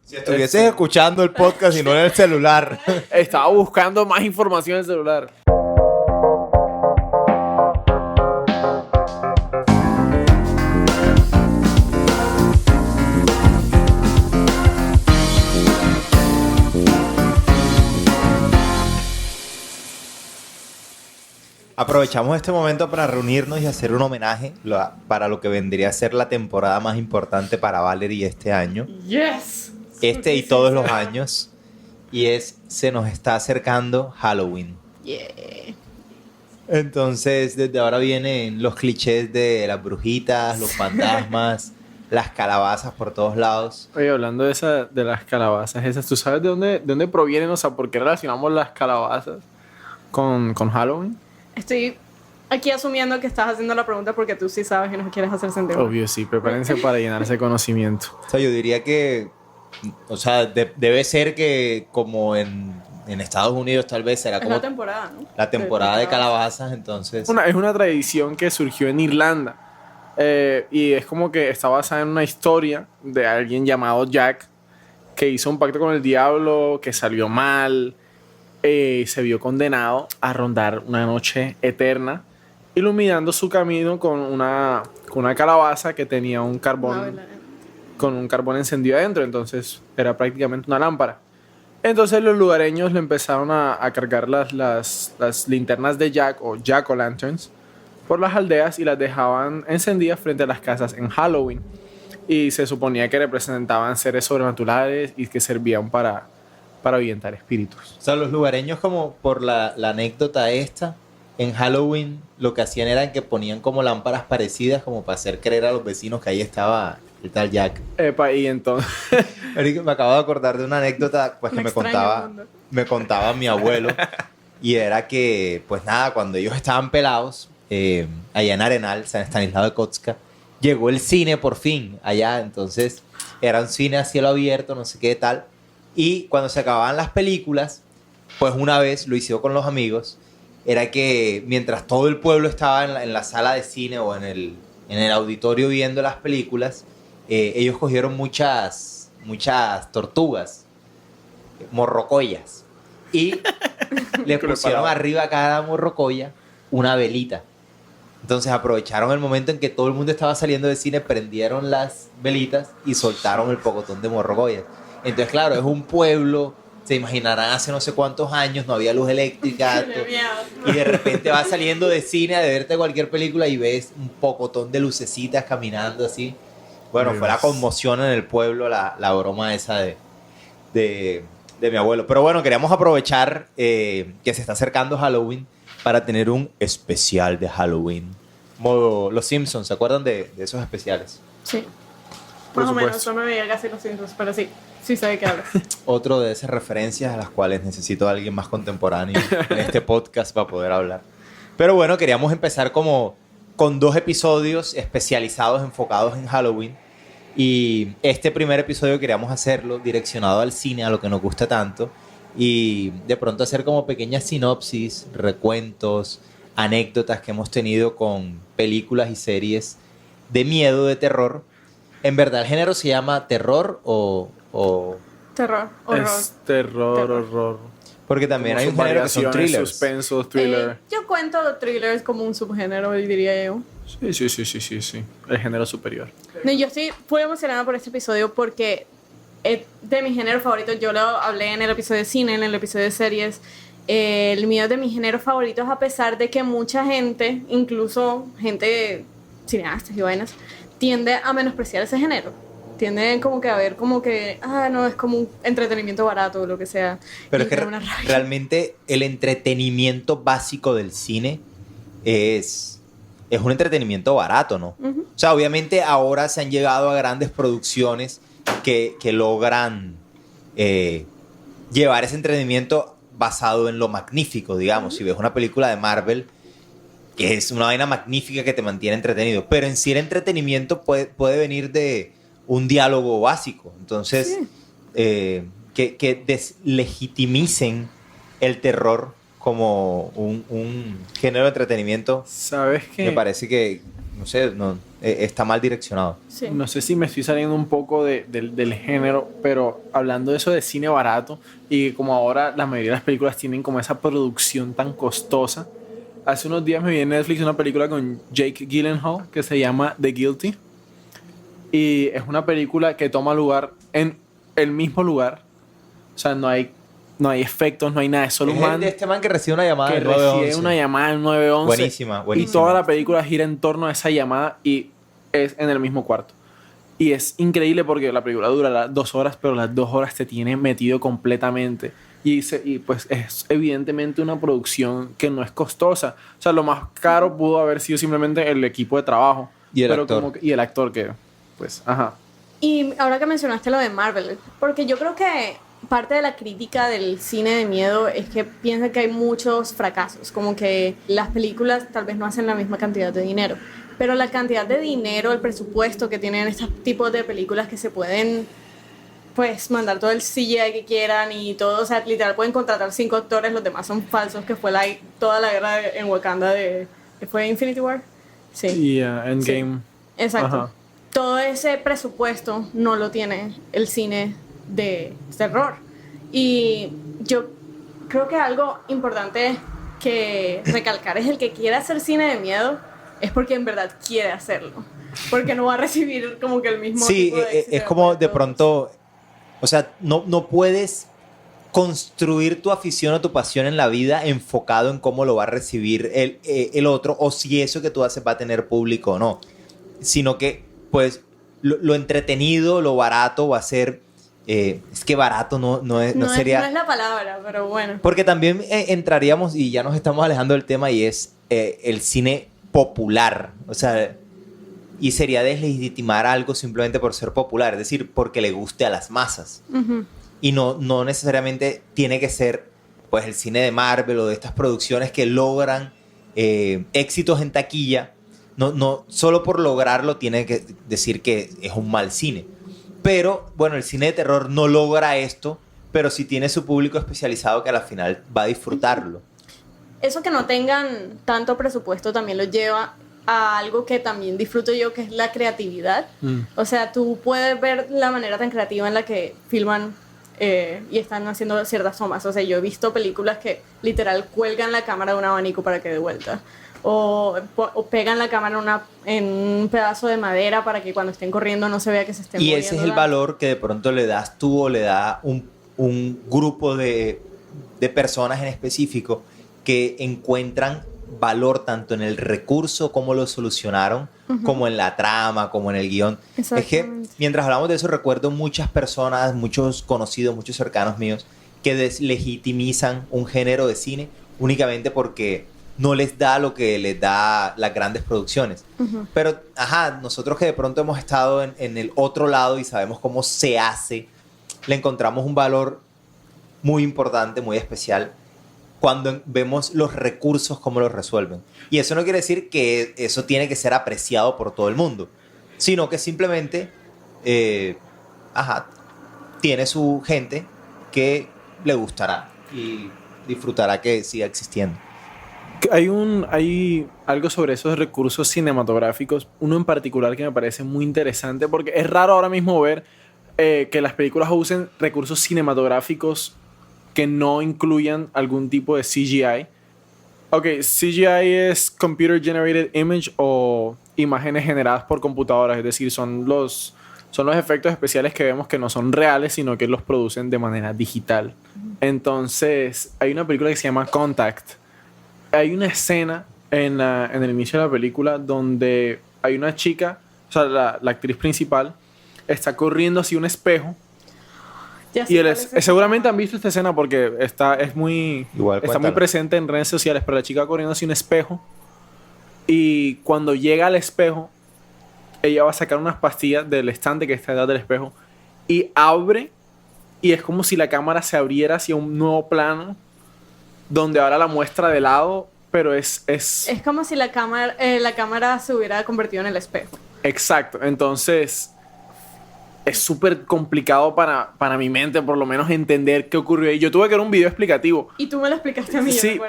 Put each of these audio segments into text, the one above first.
Si estuvieses escuchando el podcast y no en el celular. Estaba buscando más información en el celular. Aprovechamos este momento para reunirnos y hacer un homenaje para lo que vendría a ser la temporada más importante para Valerie este año. Yes. Y todos los años. Y se nos está acercando Halloween. Yeah. Entonces, desde ahora vienen los clichés de las brujitas, los fantasmas, las calabazas por todos lados. Oye, hablando de las calabazas esas, ¿tú sabes de dónde provienen? O sea, ¿por qué relacionamos las calabazas con Halloween? Estoy aquí asumiendo que estás haciendo la pregunta porque tú sí sabes y no quieres hacer sentido. Obvio, sí. Prepárense para llenar ese conocimiento. O sea, yo diría que, o sea, debe ser que como en Estados Unidos tal vez será Es como la temporada, ¿no? la temporada de calabazas, entonces... Es una tradición que surgió en Irlanda. Y es como que está basada en una historia de alguien llamado Jack que hizo un pacto con el diablo, que salió mal, se vio condenado a rondar una noche eterna, iluminando su camino con una calabaza que tenía un carbón, con un carbón encendido adentro. Entonces era prácticamente una lámpara. Entonces los lugareños le empezaron a cargar las linternas de Jack o Jack-o'-lanterns por las aldeas y las dejaban encendidas frente a las casas en Halloween. Y se suponía que representaban seres sobrenaturales y que servían para ahuyentar espíritus. O sea, los lugareños, como por la anécdota esta, en Halloween lo que hacían era que ponían como lámparas parecidas como para hacer creer a los vecinos que ahí estaba el tal Jack. Epa, y entonces... Me acabo de acordar de una anécdota pues, que me contaba mi abuelo. Y era que, pues nada, cuando ellos estaban pelados, allá en Arenal, San Estanislao de Kotska, llegó el cine por fin allá. Entonces era un cine a cielo abierto, no sé qué tal. Y cuando se acababan las películas, pues una vez lo hicieron con los amigos, era que mientras todo el pueblo estaba en la sala de cine o en el auditorio viendo las películas, ellos cogieron muchas tortugas, morrocoyas, y le pusieron arriba a cada morrocoya una velita. Entonces aprovecharon el momento en que todo el mundo estaba saliendo del cine, prendieron las velitas y soltaron el pocotón de morrocoyas. Entonces, claro, es un pueblo, se imaginarán, hace no sé cuántos años no había luz eléctrica. Y de repente vas saliendo de cine de verte cualquier película y ves un pocotón de lucecitas caminando así. Bueno, fue la conmoción en el pueblo, la broma esa de mi abuelo. Pero bueno, queríamos aprovechar que se está acercando Halloween para tener un especial de Halloween. Modo Los Simpsons, ¿se acuerdan de esos especiales? Sí. Por Más o menos, supuesto. no me veía casi los Simpsons, pero sí sé de qué hablas. Otro de esas referencias a las cuales necesito a alguien más contemporáneo en este podcast para poder hablar. Pero bueno, queríamos empezar como con 2 episodios especializados, enfocados en Halloween. Y este primer episodio queríamos hacerlo direccionado al cine, a lo que nos gusta tanto. Y de pronto hacer como pequeñas sinopsis, recuentos, anécdotas que hemos tenido con películas y series de miedo, de terror. ¿En verdad el género se llama terror o...? Terror, horror. Es terror, horror. Porque también Como hay un sus género que son variaciones, thrillers. suspenso, thriller. Yo cuento thrillers como un subgénero, diría yo. Sí. El género superior. No, yo estoy muy emocionada por este episodio porque es de mi género favorito. Yo lo hablé en el episodio de cine, en el episodio de series. El mío es de mis géneros favoritos, a pesar de que mucha gente, incluso gente, cineastas y vainas, tiende a menospreciar ese género. Tienden como que a ver como que, no, es como un entretenimiento barato o lo que sea. Pero Y es que me da una rabia. realmente el entretenimiento básico del cine es un entretenimiento barato, ¿no? Uh-huh. O sea, obviamente ahora se han llegado a grandes producciones que logran llevar ese entretenimiento basado en lo magnífico, digamos. Uh-huh. Si ves una película de Marvel, que es una vaina magnífica que te mantiene entretenido, pero en sí el entretenimiento puede venir de un diálogo básico. Entonces, Sí. Que deslegitimicen el terror como un género de entretenimiento, ¿Sabes qué? me parece que, no sé, está mal direccionado. Sí. No sé si me estoy saliendo un poco del género, pero hablando de eso de cine barato y como ahora la mayoría de las películas tienen como esa producción tan costosa, hace unos días me vi en Netflix una película con Jake Gyllenhaal que se llama The Guilty y es una película que toma lugar en el mismo lugar, o sea, no hay efectos, no hay nada, es solo Es un el man de este man que recibe una llamada que del 911. recibe una llamada al 911. Buenísima, Y buenísima. toda la película gira en torno a esa llamada y es en el mismo cuarto. Y es increíble porque la película dura las 2 horas, pero las 2 horas te tiene metido completamente. Y pues es evidentemente una producción que no es costosa. O sea, lo más caro pudo haber sido simplemente el equipo de trabajo. Y el pero actor. Y el actor que, pues, ajá. Y ahora que mencionaste lo de Marvel, porque yo creo que parte de la crítica del cine de miedo es que piensan que hay muchos fracasos, como que las películas tal vez no hacen la misma cantidad de dinero, pero la cantidad de dinero, el presupuesto que tienen estos tipos de películas que se pueden pues mandar todo el CGI que quieran y todo, o sea, literal pueden contratar 5 actores, los demás son falsos, que fue toda la guerra en Wakanda ¿fue Infinity War? Sí. Y Endgame. Sí. Exacto. Ajá. Todo ese presupuesto no lo tiene el cine de terror. Y yo creo que algo importante que recalcar es el que quiere hacer cine de miedo es porque en verdad quiere hacerlo. Porque no va a recibir como que el mismo Sí, tipo de éxito es como de todos. pronto, o sea, no puedes construir tu afición o tu pasión en la vida enfocado en cómo lo va a recibir el otro o si eso que tú haces va a tener público o no. Sino que, pues, lo entretenido, lo barato va a ser... es que barato no sería... No es la palabra, pero bueno. Porque también entraríamos, y ya nos estamos alejando del tema, y es el cine popular. O sea, y sería deslegitimar algo simplemente por ser popular, es decir, porque le guste a las masas. Uh-huh. Y no necesariamente tiene que ser pues el cine de Marvel o de estas producciones que logran éxitos en taquilla. No, solo por lograrlo tiene que decir que es un mal cine. Pero, bueno, el cine de terror no logra esto, pero sí tiene su público especializado que a la final va a disfrutarlo. Eso que no tengan tanto presupuesto también lo lleva a algo que también disfruto yo, que es la creatividad. O sea, tú puedes ver la manera tan creativa en la que filman y están haciendo ciertas tomas. O sea, yo he visto películas que literal cuelgan la cámara de un abanico para que dé vuelta. O pegan la cámara en un pedazo de madera para que cuando estén corriendo no se vea que se estén moviendo. Y ese es el valor que de pronto le das tú o le da un grupo de personas en específico que encuentran valor tanto en el recurso, cómo lo solucionaron, como en la trama, como en el guión. Es que mientras hablamos de eso recuerdo muchas personas, muchos conocidos, muchos cercanos míos que deslegitimizan un género de cine únicamente porque no les da lo que les da las grandes producciones. Pero, nosotros que de pronto hemos estado en el otro lado y sabemos cómo se hace, le encontramos un valor muy importante, muy especial, cuando vemos los recursos, cómo los resuelven. Y eso no quiere decir que eso tiene que ser apreciado por todo el mundo, sino que simplemente, tiene su gente que le gustará y disfrutará que siga existiendo. Hay algo sobre esos recursos cinematográficos, uno en particular que me parece muy interesante, porque es raro ahora mismo ver que las películas usen recursos cinematográficos que no incluyan algún tipo de CGI. Ok, CGI es Computer Generated Image o imágenes generadas por computadoras, es decir, son los efectos especiales que vemos que no son reales, sino que los producen de manera digital. Entonces, hay una película que se llama Contact. Hay una escena en el inicio de la película donde hay una chica, o sea, la actriz principal, está corriendo hacia un espejo. Y seguramente han visto esta escena porque está muy presente en redes sociales, pero la chica corriendo hacia un espejo y cuando llega al espejo, ella va a sacar unas pastillas del estante que está detrás del espejo y abre y es como si la cámara se abriera hacia un nuevo plano donde ahora la muestra de lado, pero es como si la cámara se hubiera convertido en el espejo. Exacto, entonces es súper complicado para mi mente, por lo menos, entender qué ocurrió ahí. Yo tuve que ver un video explicativo. Y tú me lo explicaste a mí. Sí,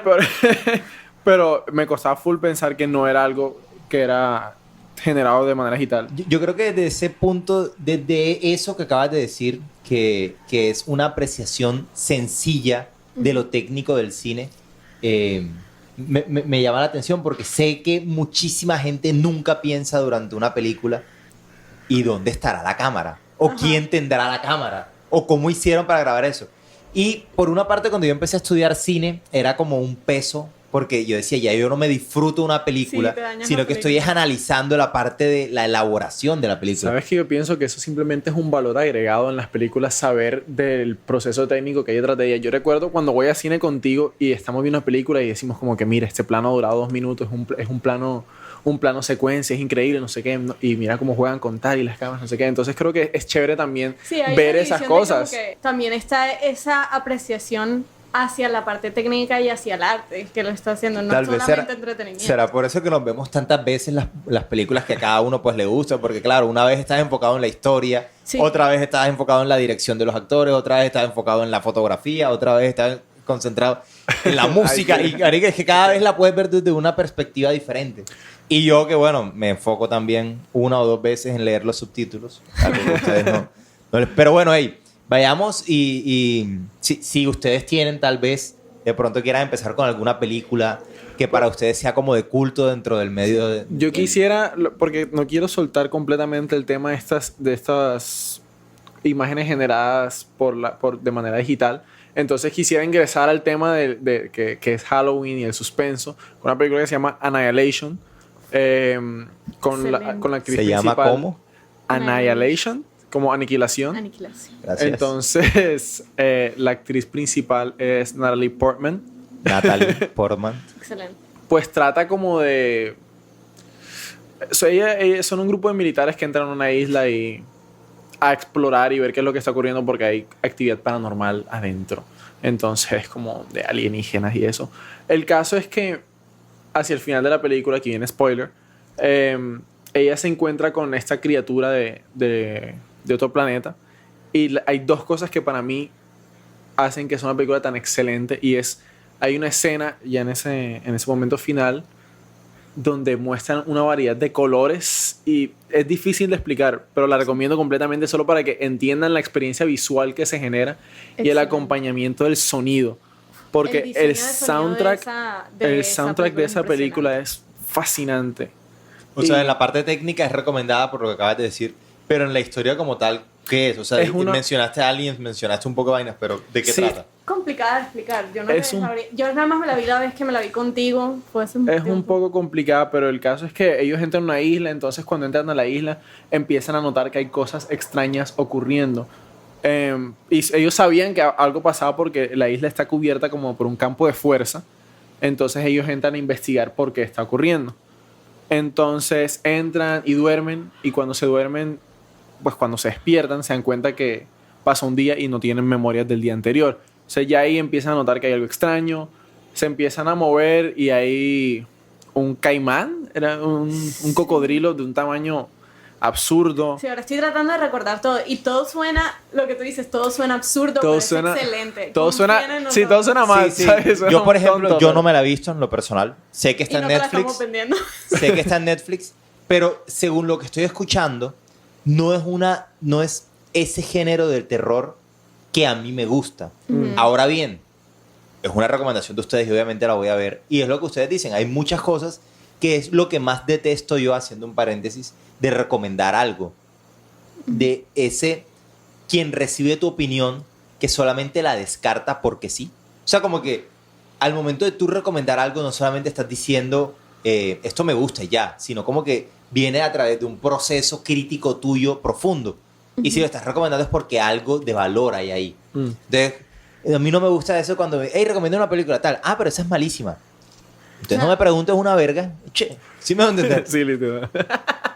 pero me costaba full pensar que no era algo que era generado de manera digital. Yo creo que desde ese punto, desde eso que acabas de decir, que es una apreciación sencilla de lo técnico del cine, me llama la atención porque sé que muchísima gente nunca piensa durante una película ¿y dónde estará la cámara? ¿O quién tendrá la cámara? ¿O cómo hicieron para grabar eso? Y por una parte, cuando yo empecé a estudiar cine, era como un peso, porque yo decía, ya yo no me disfruto una película, sino que estoy analizando la parte de la elaboración de la película. ¿Sabes que yo pienso que eso simplemente es un valor agregado en las películas, saber del proceso técnico que hay detrás de ellas? Yo recuerdo cuando voy a cine contigo y estamos viendo una película y decimos como que, mira, este plano ha durado 2 minutos, es un plano secuencia, es increíble, no sé qué, y mira cómo juegan con tal y las cámaras, no sé qué. Entonces creo que es chévere también ver esas cosas. También está esa apreciación hacia la parte técnica y hacia el arte que lo está haciendo, no solamente entretenimiento. Será por eso que nos vemos tantas veces las películas que a cada uno pues le gusta, porque claro, una vez estás enfocado en la historia, otra vez estás enfocado en la dirección de los actores, otra vez estás enfocado en la fotografía, otra vez estás concentrado en la música. Y es que cada vez la puedes ver desde una perspectiva diferente. Y yo que bueno, me enfoco también 1 o 2 veces en leer los subtítulos, algo que ustedes no. Pero bueno, hey, vayamos y si ustedes tienen tal vez, de pronto quieran empezar con alguna película que para ustedes sea como de culto dentro del medio de... Yo quisiera, porque no quiero soltar completamente el tema de estas imágenes generadas de manera digital. Entonces quisiera ingresar al tema que es Halloween y el suspenso, con una película que se llama Annihilation, con la actriz ¿Se principal. llama cómo? Annihilation, como aniquilación. Gracias. Entonces, la actriz principal es Natalie Portman. Excelente. Pues trata como de... ellos son un grupo de militares que entran a una isla a explorar y ver qué es lo que está ocurriendo porque hay actividad paranormal adentro. Entonces, como de alienígenas y eso. El caso es que hacia el final de la película, aquí viene spoiler, ella se encuentra con esta criatura de otro planeta y hay 2 cosas que para mí hacen que sea una película tan excelente y hay una escena ya en ese momento final donde muestran una variedad de colores y es difícil de explicar, pero la recomiendo completamente solo para que entiendan la experiencia visual que se genera y el acompañamiento del sonido, porque el soundtrack de esa película es fascinante. O sea, en la parte técnica es recomendada por lo que acabas de decir, pero en la historia como tal, ¿qué es? O sea, mencionaste aliens, mencionaste un poco de vainas, pero ¿de qué trata? Complicada de explicar. Yo nada más me la vi la vez que me la vi contigo. Es un poco complicada, pero el caso es que ellos entran a una isla, entonces cuando entran a la isla empiezan a notar que hay cosas extrañas ocurriendo. Y ellos sabían que algo pasaba porque la isla está cubierta como por un campo de fuerza. Entonces ellos entran a investigar por qué está ocurriendo. Entonces entran y duermen, y cuando se duermen, pues cuando se despiertan se dan cuenta que pasó un día y no tienen memorias del día anterior. O sea, ya ahí empiezan a notar que hay algo extraño, se empiezan a mover y hay un caimán, era un cocodrilo de un tamaño absurdo. Sí, ahora estoy tratando de recordar todo y todo suena, lo que tú dices, todo suena absurdo, pero es excelente. Todo suena mal. Sí. ¿Sabes? Yo, por ejemplo, yo no me la he visto en lo personal. Sé que está en Netflix. Sé que está en Netflix, pero según lo que estoy escuchando, no es ese género del terror que a mí me gusta. Ahora bien, es una recomendación de ustedes y obviamente la voy a ver. Y es lo que ustedes dicen, hay muchas cosas que es lo que más detesto yo, haciendo un paréntesis, de recomendar algo. De ese quien recibe tu opinión que solamente la descarta porque sí. O sea, como que al momento de tú recomendar algo no solamente estás diciendo esto me gusta y ya, sino como que viene a través de un proceso crítico tuyo profundo. Y si lo estás recomendando es porque algo de valor hay ahí. Entonces, a mí no me gusta eso cuando hey, recomendé una película tal. Ah, pero esa es malísima. Entonces no me preguntes una verga. Che, ¿sí me vas a entender? Sí, literal.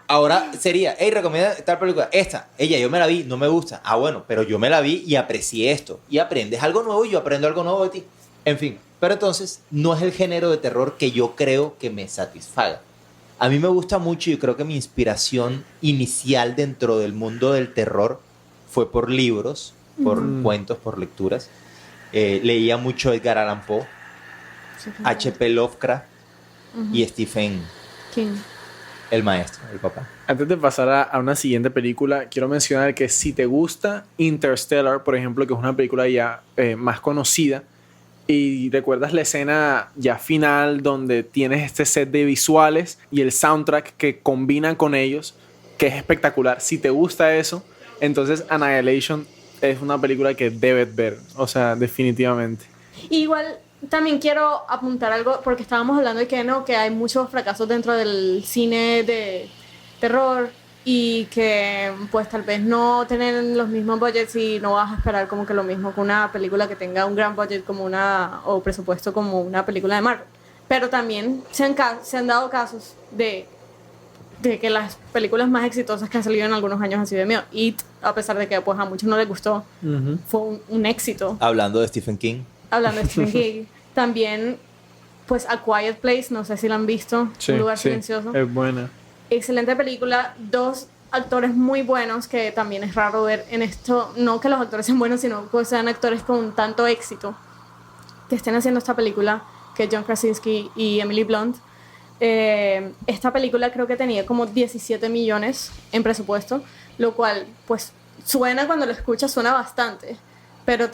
Ahora sería, hey, recomienda tal película. Esta, yo me la vi, no me gusta. Ah, bueno, pero yo me la vi y aprecié esto. Y aprendes algo nuevo y yo aprendo algo nuevo de ti. En fin, pero entonces no es el género de terror que yo creo que me satisfaga. A mí me gusta mucho y creo que mi inspiración inicial dentro del mundo del terror fue por libros, por cuentos, por lecturas. Leía mucho Edgar Allan Poe, H.P. Lovecraft y Stephen King. el maestro, el papá. Antes de pasar a una siguiente película, quiero mencionar que si te gusta Interstellar, por ejemplo, que es una película ya más conocida, y recuerdas la escena ya final donde tienes este set de visuales y el soundtrack que combinan con ellos, que es espectacular. Si te gusta eso, entonces Annihilation es una película que debes ver, o sea, definitivamente. Igual también quiero apuntar algo, porque estábamos hablando de que no, que hay muchos fracasos dentro del cine de terror y que pues tal vez no tienen los mismos budgets y no vas a esperar como que lo mismo con una película que tenga un gran budget como o presupuesto como una película de Marvel. Pero también se han dado casos de que las películas más exitosas que han salido en algunos años han sido de miedo. It, a pesar de que pues a muchos no les gustó, fue un éxito. Hablando de Stephen King. Hablando de Stephen King. También, pues, A Quiet Place, no sé si la han visto. Sí, Un lugar sí, silencioso. es buena. Excelente película. 2 actores muy buenos, que también es raro ver en esto. No que los actores sean buenos, sino que sean actores con tanto éxito que estén haciendo esta película, que es John Krasinski y Emily Blunt. Esta película creo que tenía como 17 millones en presupuesto, lo cual, pues, suena, cuando lo escuchas, suena bastante. Pero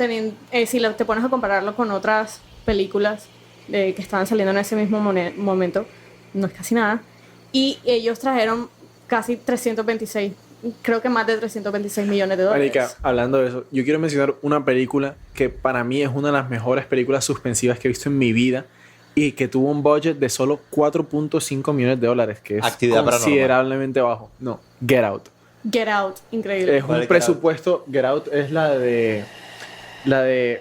si te pones a compararlo con otras películas que estaban saliendo en ese mismo momento, no es casi nada. Y ellos trajeron casi 326, creo que más de 326 millones de dólares. Marica, hablando de eso, yo quiero mencionar una película que para mí es una de las mejores películas suspensivas que he visto en mi vida y que tuvo un budget de solo 4.5 millones de dólares, que es Actividad considerablemente bajo. No, Get Out. Get Out, increíble. Es ¿Cuál un es presupuesto. Get Out es la de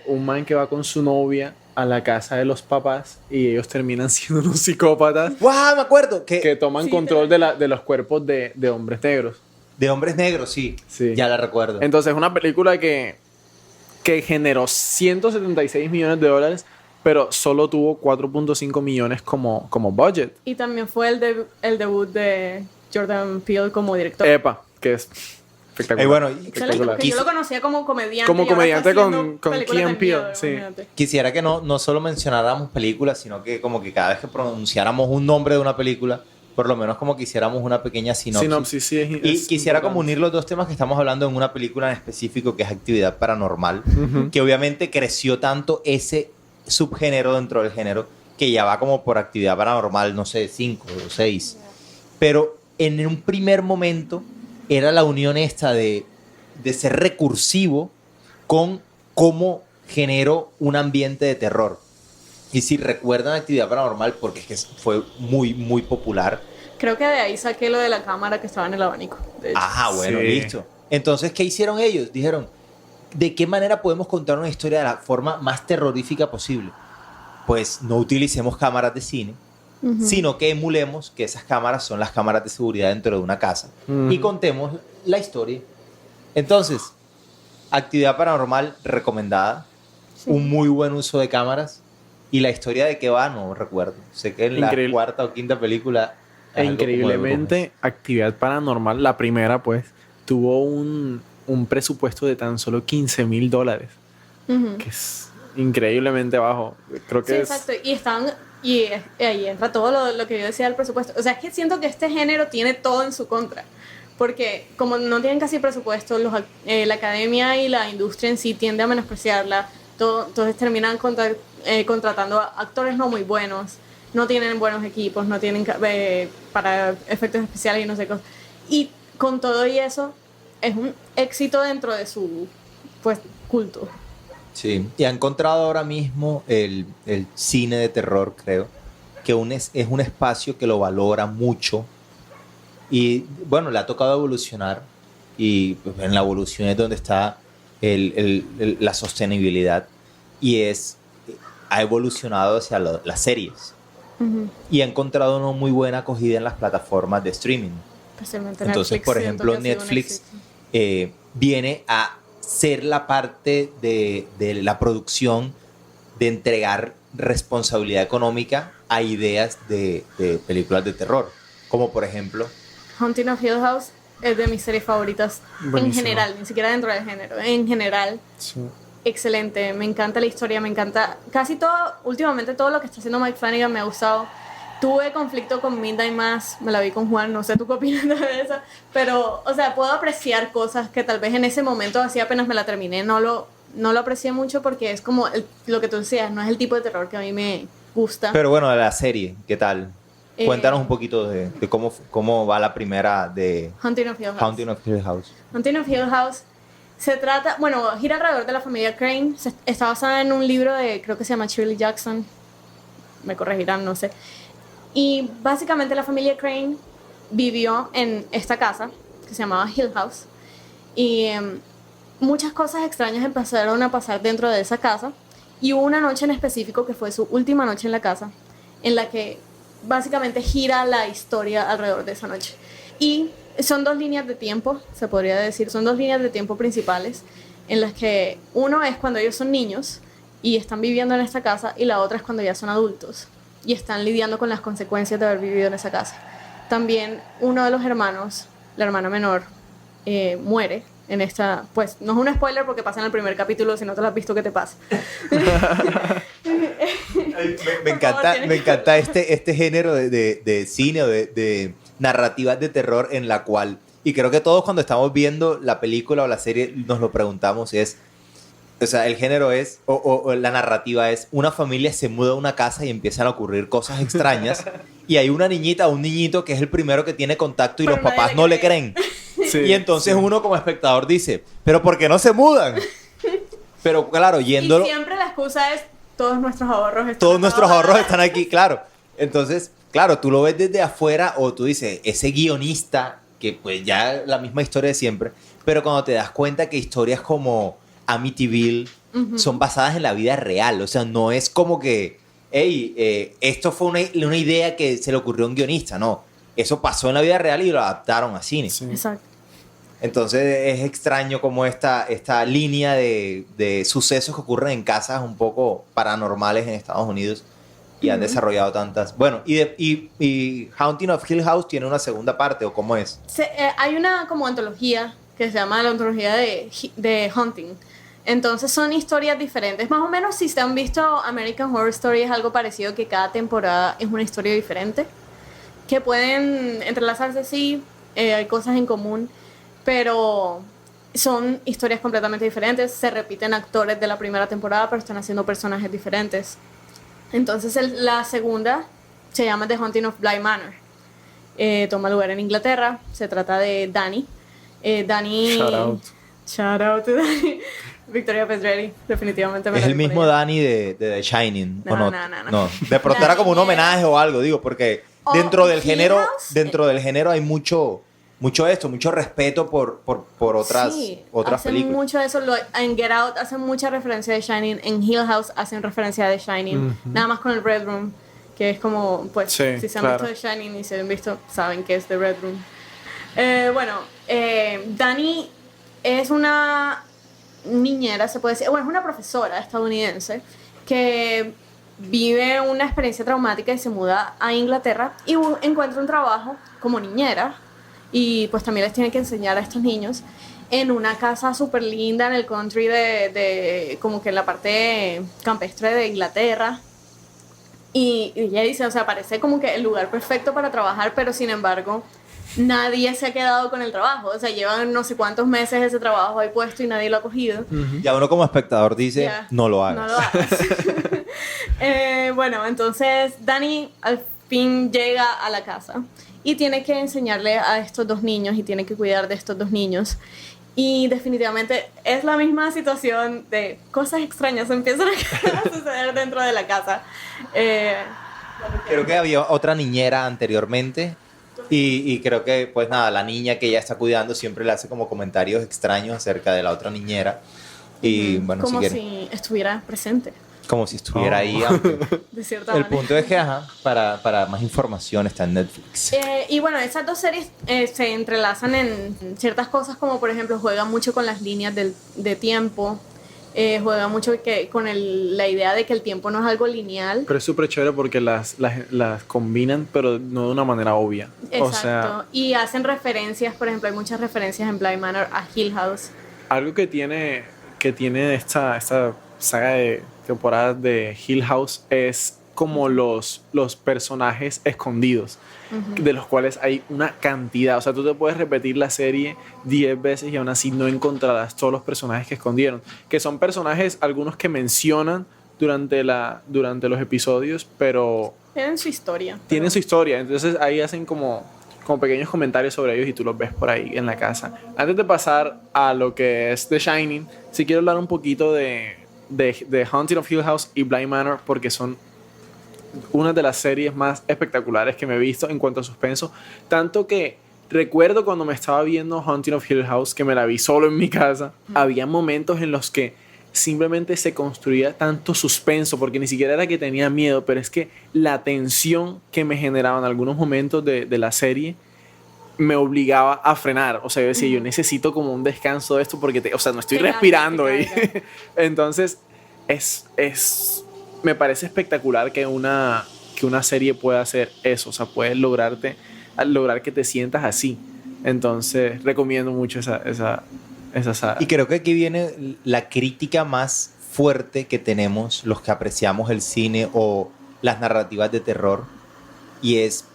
un man que va con su novia a la casa de los papás y ellos terminan siendo unos psicópatas ¡Guau! Me acuerdo que toman Sí, control de los cuerpos de hombres negros. de hombres negros, sí. Sí. Ya la recuerdo. Entonces es una película que generó 176 millones de dólares, pero solo tuvo 4.5 millones como budget. Y también fue el debut de Jordan Peele como director. Epa, que es espectacular. Bueno, Excelente, porque yo lo conocía como comediante. Como y ahora comediante está haciendo con películas Key de and Peele, miedo, sí. imagínate. quisiera que no solo mencionáramos películas, sino que como que cada vez que pronunciáramos un nombre de una película, por lo menos como que hiciéramos una pequeña sinopsis. Sí, Y es quisiera como importante. unir los dos temas que estamos hablando en una película en específico, que es Actividad Paranormal, que obviamente creció tanto ese subgénero dentro del género, que ya va como por Actividad Paranormal, no sé, 5 o 6. Pero en un primer momento era la unión esta de ser recursivo con cómo generó un ambiente de terror. Y si recuerdan Actividad Paranormal, porque es que fue muy, muy popular. Creo que de ahí saqué lo de la cámara que estaba en el abanico. De hecho. Ajá, bueno, Sí. listo. Entonces, ¿qué hicieron ellos? Dijeron, ¿de qué manera podemos contar una historia de la forma más terrorífica posible? Pues no utilicemos cámaras de cine, sino que emulemos que esas cámaras son las cámaras de seguridad dentro de una casa y contemos la historia. Entonces, Actividad Paranormal recomendada, Sí. un muy buen uso de cámaras, y la historia de qué va no recuerdo. Sé que en la Increíble. cuarta o quinta película E algo como de increíblemente, Actividad Paranormal, la primera, pues, tuvo un presupuesto de tan solo $15,000, Ujú. que es increíblemente bajo. Creo que Sí, es... exacto. Y ahí entra todo lo que yo decía del presupuesto. O sea, es que siento que este género tiene todo en su contra. Porque como no tienen casi presupuesto, la academia y la industria en sí tiende a menospreciarla. Entonces terminan contratando a actores no muy buenos. No tienen buenos equipos, no tienen para efectos especiales y no sé cosas. Y con todo y eso, es un éxito dentro de su pues culto. Sí, y ha encontrado ahora mismo el cine de terror, creo, que es un espacio que lo valora mucho. Y bueno, le ha tocado evolucionar, y pues, en la evolución es donde está la sostenibilidad, y ha evolucionado hacia las series. Ujú. Y ha encontrado una muy buena acogida en las plataformas de streaming. Especialmente Entonces, Netflix, por siento ejemplo, que ha sido un Netflix éxito. viene a ser la parte de la producción de entregar responsabilidad económica a ideas de películas de terror. Como por ejemplo, Haunting of Hill House es de mis series favoritas en Buenísimo. general, ni siquiera dentro del género. En general, Sí. excelente. Me encanta la historia, me encanta casi todo. Últimamente todo lo que está haciendo Mike Flanagan me ha gustado. tuve conflicto con Midnight Mass, me la vi con Juan, no sé tú qué opinas de eso, pero, o sea, puedo apreciar cosas que tal vez en ese momento, así apenas me la terminé, no lo aprecié mucho porque es como lo que tú decías, no es el tipo de terror que a mí me gusta. Pero bueno, de la serie, ¿qué tal? Cuéntanos un poquito de cómo va la primera de Haunting of Hill House. Haunting of Hill House. Haunting of Hill House se trata, bueno, gira alrededor de la familia Crane, está basada en un libro de, creo que se llama Shirley Jackson, me corregirán, no sé. Y básicamente la familia Crane vivió en esta casa que se llamaba Hill House y muchas cosas extrañas empezaron a pasar dentro de esa casa y hubo una noche en específico que fue su última noche en la casa en la que básicamente gira la historia alrededor de esa noche. Y son 2 líneas de tiempo, se podría decir, son 2 líneas de tiempo principales en las que uno es cuando ellos son niños y están viviendo en esta casa y la otra es cuando ya son adultos y están lidiando con las consecuencias de haber vivido en esa casa. También uno de los hermanos, la hermana menor, muere en esta, pues no es un spoiler porque pasa en el primer capítulo, si no te lo has visto, ¿qué te pasa? Me encanta este género de cine o de narrativas de terror en la cual, y creo que todos cuando estamos viendo la película o la serie nos lo preguntamos, o sea, el género es, o la narrativa es, una familia se muda a una casa y empiezan a ocurrir cosas extrañas y hay una niñita o un niñito que es el primero que tiene contacto y pero los papás no le creen. Sí, y entonces sí. uno como espectador dice, ¿pero por qué no se mudan? Pero claro, yéndolo... Y siempre la excusa es todos nuestros ahorros están aquí, claro. Entonces, claro, tú lo ves desde afuera o tú dices, ese guionista, que pues ya la misma historia de siempre, pero cuando te das cuenta que historias como Amityville son basadas en la vida real, o sea, no es como que, hey, esto fue una idea que se le ocurrió a un guionista, no. Eso pasó en la vida real y lo adaptaron a cine. Sí. Exacto. Entonces es extraño como esta línea de sucesos que ocurren en casas un poco paranormales en Estados Unidos y han desarrollado tantas. Bueno, y Haunting of Hill House tiene una segunda parte, ¿o cómo es? Hay una como antología que se llama la antología de Haunting. Entonces son historias diferentes. Más o menos si se han visto American Horror Story es algo parecido, que cada temporada es una historia diferente. Que pueden entrelazarse, sí, hay cosas en común, pero son historias completamente diferentes. Se repiten actores de la primera temporada, pero están haciendo personajes diferentes. Entonces la segunda se llama The Haunting of Bly Manor. Toma lugar en Inglaterra. Se trata de Dani. Dani... Shout out to Dani. Victoria Pedretti, definitivamente. Es el mismo Dani de The Shining, ¿o no? No. De pronto era como un homenaje o algo, digo, porque dentro del Hill género hay mucho respeto por otras hacen películas. mucho de eso. En Get Out hacen mucha referencia de Shining. En Hill House hacen referencia de Shining. Nada más con el Red Room, que es como, pues, sí, si se han claro. visto de Shining y se han visto, saben que es The Red Room. Dani es una niñera, se puede decir, bueno, es una profesora estadounidense que vive una experiencia traumática y se muda a Inglaterra y encuentra un trabajo como niñera y pues también les tiene que enseñar a estos niños en una casa súper linda en el country de como que en la parte campestre de Inglaterra. Y ella dice, o sea, parece como que el lugar perfecto para trabajar, pero sin embargo nadie se ha quedado con el trabajo. O sea, llevan no sé cuántos meses ese trabajo ahí puesto y nadie lo ha cogido. Ya uno como espectador dice, no lo hagas. No lo hagas. Bueno, entonces Dani al fin llega a la casa y tiene que enseñarle a estos 2 niños y tiene que cuidar de estos 2 niños. Y definitivamente es la misma situación de cosas extrañas empiezan a suceder dentro de la casa. Creo que había otra niñera anteriormente y creo que, pues nada, la niña que ella está cuidando siempre le hace como comentarios extraños acerca de la otra niñera. Y bueno, como si estuviera presente, como si estuviera ahí. Aunque de cierta el manera. punto es que, para más información está en Netflix. Y bueno, esas 2 series se entrelazan en ciertas cosas, como por ejemplo juega mucho con las líneas de tiempo, juega mucho con la idea de que el tiempo no es algo lineal. Pero es súper chévere porque las combinan, pero no de una manera obvia. Exacto. O sea, y hacen referencias, por ejemplo, hay muchas referencias en Bly Manor a Hill House. algo que tiene esta saga de temporadas de Hill House es como los personajes escondidos, de los cuales hay una cantidad. O sea, tú te puedes repetir la serie 10 veces y aún así no encontrarás todos los personajes que escondieron. Que son personajes, algunos que mencionan durante los episodios, pero... Tienen su historia. Tienen su historia. Entonces ahí hacen como pequeños comentarios sobre ellos y tú los ves por ahí en la casa. Antes de pasar a lo que es The Shining, sí quiero hablar un poquito de Haunting of Hill House y Bly Manor, porque son una de las series más espectaculares que me he visto en cuanto a suspenso. Tanto que recuerdo cuando me estaba viendo Haunting of Hill House, que me la vi solo en mi casa, había momentos en los que simplemente se construía tanto suspenso, porque ni siquiera era que tenía miedo, pero es que la tensión que me generaba en algunos momentos de la serie me obligaba a frenar. O sea, yo decía, yo necesito como un descanso de esto porque, o sea, no estoy respirando ahí. Entonces, me parece espectacular que una serie pueda hacer eso. O sea, puede lograr que te sientas así. Entonces, recomiendo mucho esa saga. Y creo que aquí viene la crítica más fuerte que tenemos los que apreciamos el cine o las narrativas de terror, y es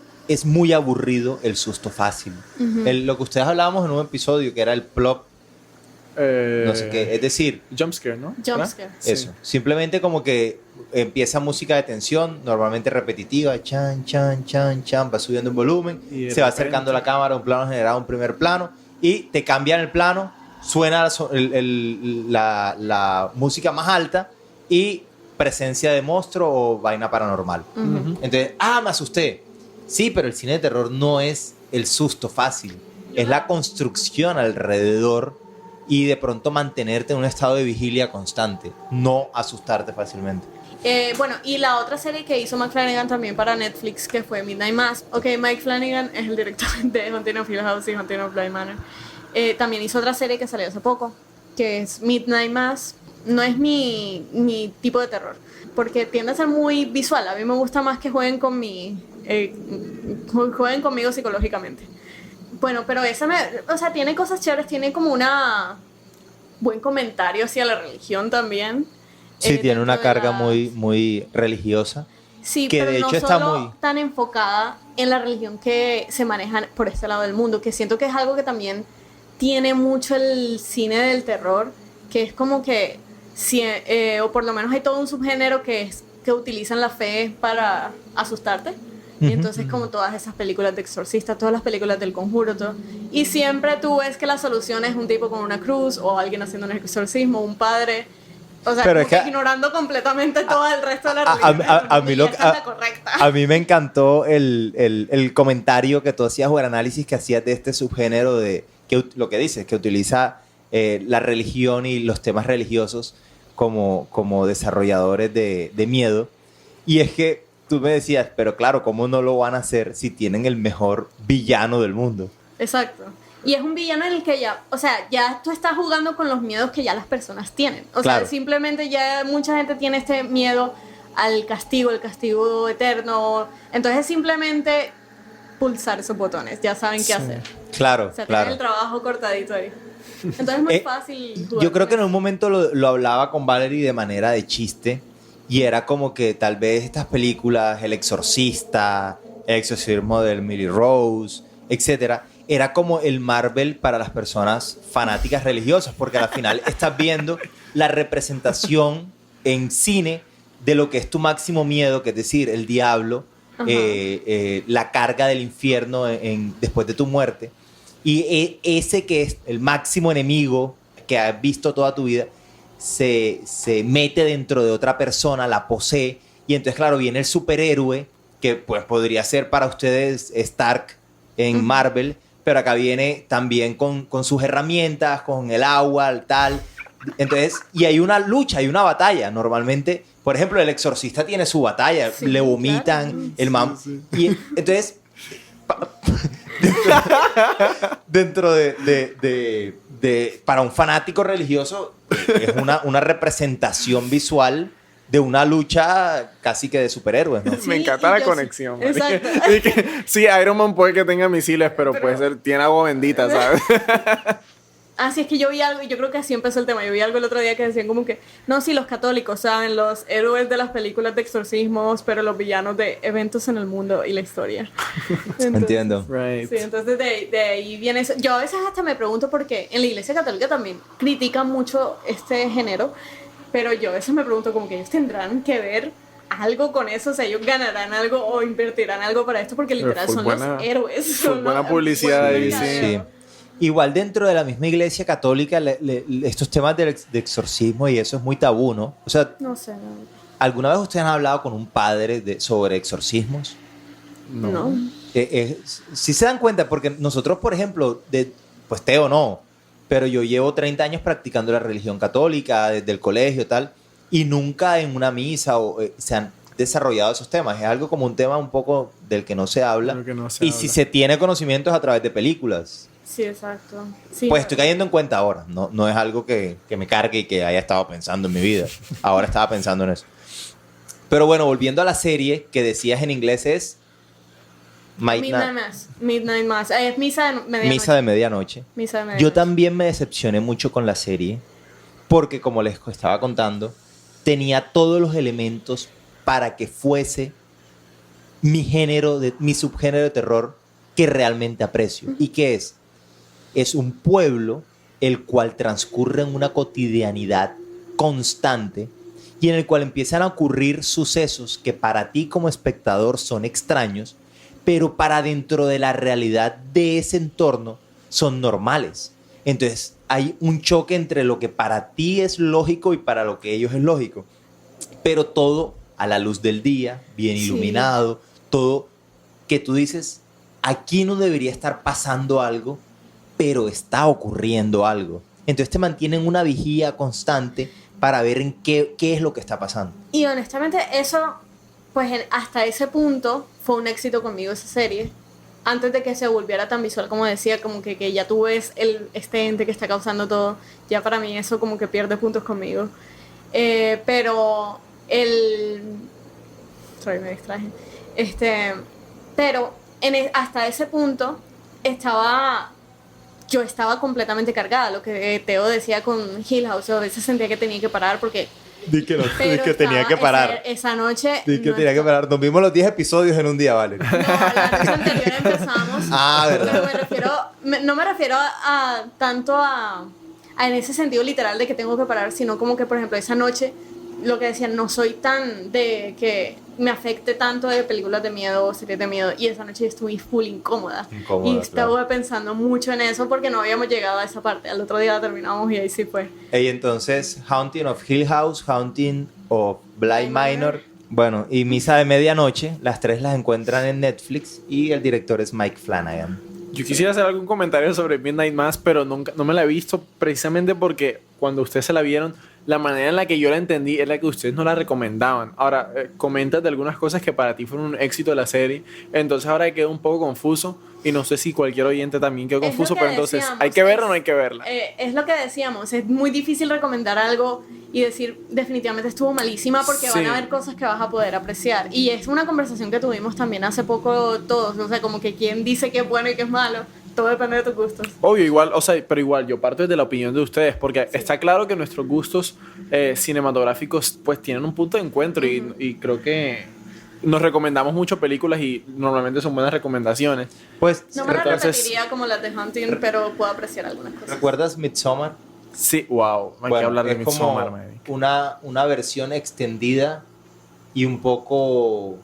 muy aburrido el susto fácil. Lo que ustedes hablábamos en un episodio, que era el plot, no sé qué, es decir... Jumpscare, ¿no? Jumpscare. Eso. Sí. Simplemente como que empieza música de tensión, normalmente repetitiva, chan, chan, chan, chan, va subiendo en volumen, se va acercando la cámara, un plano generado, un primer plano, y te cambian el plano, suena la música más alta y presencia de monstruo o vaina paranormal. Entonces, me asusté. Sí, pero el cine de terror no es el susto fácil, es la construcción alrededor y de pronto mantenerte en un estado de vigilia constante, no asustarte fácilmente. Bueno, y la otra serie que hizo Mike Flanagan también para Netflix, que fue Midnight Mass. Ok, Mike Flanagan es el director de Haunting of Hill House y Haunting of Bly Manor. También hizo otra serie que salió hace poco, que es Midnight Mass. No es mi tipo de terror, porque tiende a ser muy visual. A mí me gusta más que jueguen jueguen conmigo psicológicamente. Bueno, pero o sea, tiene cosas chéveres, tiene como buen comentario hacia la religión también. Sí, tiene una carga muy, muy religiosa. Sí, que pero de hecho no está solo muy tan enfocada en la religión que se maneja por este lado del mundo, que siento que es algo que también tiene mucho el cine del terror, que es como que, o por lo menos hay todo un subgénero que utilizan la fe para asustarte. Y entonces como todas esas películas de exorcista, todas las películas del Conjuro, todo. Y siempre tú ves que la solución es un tipo con una cruz o alguien haciendo un exorcismo, un padre. O sea, pero como que ignorando completamente todo el resto de la religión. A mí me encantó el comentario que tú hacías o el análisis que hacías de este subgénero de lo que dices, que utiliza la religión y los temas religiosos como desarrolladores de miedo. Y es que tú me decías, pero claro, ¿cómo no lo van a hacer si tienen el mejor villano del mundo? Exacto. Y es un villano en el que ya tú estás jugando con los miedos que ya las personas tienen. O sea, simplemente ya mucha gente tiene este miedo al castigo, el castigo eterno. Entonces simplemente pulsar esos botones, ya saben qué hacer. Claro, o sea, claro. Tienen el trabajo cortadito ahí. Entonces es muy fácil jugar. Yo creo que en un momento lo hablaba con Valerie de manera de chiste. Y era como que tal vez estas películas, El Exorcista, El Exorcismo de Emily Rose, etcétera, era como el Marvel para las personas fanáticas religiosas, porque al final estás viendo la representación en cine de lo que es tu máximo miedo, que es decir, el diablo, la carga del infierno después de tu muerte, y ese que es el máximo enemigo que has visto toda tu vida, se mete dentro de otra persona, la posee, y entonces claro, viene el superhéroe, que pues podría ser para ustedes Stark en Marvel, pero acá viene también con sus herramientas, con el agua, tal. Entonces, y hay una lucha, hay una batalla. Normalmente, por ejemplo, el exorcista tiene su batalla, le vomitan, claro. El man. Sí. Y entonces, dentro de para un fanático religioso, es una representación visual de una lucha casi que de superhéroes, ¿no? Sí, me encanta la conexión. Exacto. Sí, Iron Man puede que tenga misiles, pero puede ser, tiene agua bendita, ¿sabes? sí, es que yo vi algo, y yo creo que así empezó el tema. Yo vi algo el otro día que decían como que, no, sí, los católicos, ¿saben? Los héroes de las películas de exorcismos, pero los villanos de eventos en el mundo y la historia. Entonces, Entiendo. Right. sí, entonces de ahí viene eso. Yo a veces hasta me pregunto por qué en la Iglesia Católica también critican mucho este género, pero yo a veces me pregunto como que ellos tendrán que ver algo con eso, o sea, ellos ganarán algo o invertirán algo para esto, porque literal son los héroes. Son buena los- publicidad buen ahí, mercadeo. Sí. Igual dentro de la misma iglesia católica, estos temas de exorcismo y eso es muy tabú, ¿no? O sea, No sé, ¿alguna vez ustedes han hablado con un padre sobre exorcismos? no. Si se dan cuenta, porque nosotros, por ejemplo, pues Teo no, pero yo llevo 30 años practicando la religión católica desde el colegio y tal, y nunca en una misa se han desarrollado esos temas. Es algo como un tema un poco del que no se habla. Creo que no se Y habla. si se tiene conocimientos a través de películas. Sí, exacto. Sí, Pues estoy cayendo en cuenta ahora. No es algo que me cargue y que haya estado pensando en mi vida. Ahora estaba pensando en eso. Pero bueno, volviendo a la serie que decías en inglés es Midnight Mass. Midnight Mass. Es misa de medianoche. Misa de Medianoche. Misa de medianoche. Yo también me decepcioné mucho con la serie porque, como les estaba contando, tenía todos los elementos para que fuese mi subgénero de terror que realmente aprecio. ¿Y qué es? Es un pueblo el cual transcurre en una cotidianidad constante y en el cual empiezan a ocurrir sucesos que para ti como espectador son extraños, pero para dentro de la realidad de ese entorno son normales. Entonces hay un choque entre lo que para ti es lógico y para lo que ellos es lógico, pero todo a la luz del día, bien Sí. iluminado, todo que tú dices, aquí no debería estar pasando algo, pero está ocurriendo algo. Entonces te mantienen una vigía constante para ver en qué es lo que está pasando. Y honestamente, eso, pues hasta ese punto fue un éxito conmigo esa serie. Antes de que se volviera tan visual, como decía, como que ya tú ves este ente que está causando todo, ya para mí eso como que pierde puntos conmigo. Pero sorry, me distraje. Pero hasta ese punto yo estaba completamente cargada, lo que Teo decía con Hill House, a veces sentía que tenía que parar porque... Di que, pero que tenía que parar. esa noche... Di que no tenía que parar. Nos vimos los 10 episodios en un día, ¿vale? No, la noche anterior empezamos. Ah, ¿verdad? Pero no me refiero tanto a en ese sentido literal de que tengo que parar, sino como que, por ejemplo, esa noche, lo que decían, no soy tan de que me afecte tanto de películas de miedo o series de miedo, y esa noche estuve full incómoda. Y estaba pensando mucho en eso porque no habíamos llegado a esa parte. Al otro día la terminamos y ahí sí fue. Y entonces, Haunting of Hill House, Haunting of Bly Manor, bueno, y Misa de Medianoche, las tres las encuentran en Netflix y el director es Mike Flanagan. Yo quisiera hacer algún comentario sobre Midnight Mass, pero no me la he visto precisamente porque cuando ustedes se la vieron, la manera en la que yo la entendí es la que ustedes no la recomendaban. Ahora, comentas de algunas cosas que para ti fueron un éxito de la serie, entonces ahora quedo un poco confuso y no sé si cualquier oyente también quedó confuso, pero entonces, ¿hay que verla o no hay que verla? Es lo que decíamos, es muy difícil recomendar algo y decir definitivamente estuvo malísima porque Sí. van a haber cosas que vas a poder apreciar. Y es una conversación que tuvimos también hace poco todos, o sea, como que quién dice que es bueno y que es malo, todo depende de tus gustos. Obvio, igual, o sea, pero igual, yo parto desde la opinión de ustedes, porque está claro que nuestros gustos cinematográficos pues tienen un punto de encuentro y creo que nos recomendamos mucho películas y normalmente son buenas recomendaciones. Pues, No me la Entonces- repetiría como las de Hunting, pero puedo apreciar algunas cosas. ¿recuerdas Midsommar? Sí, wow, hay que Bueno, hablar de es como Midsommar, man. una versión extendida y un poco...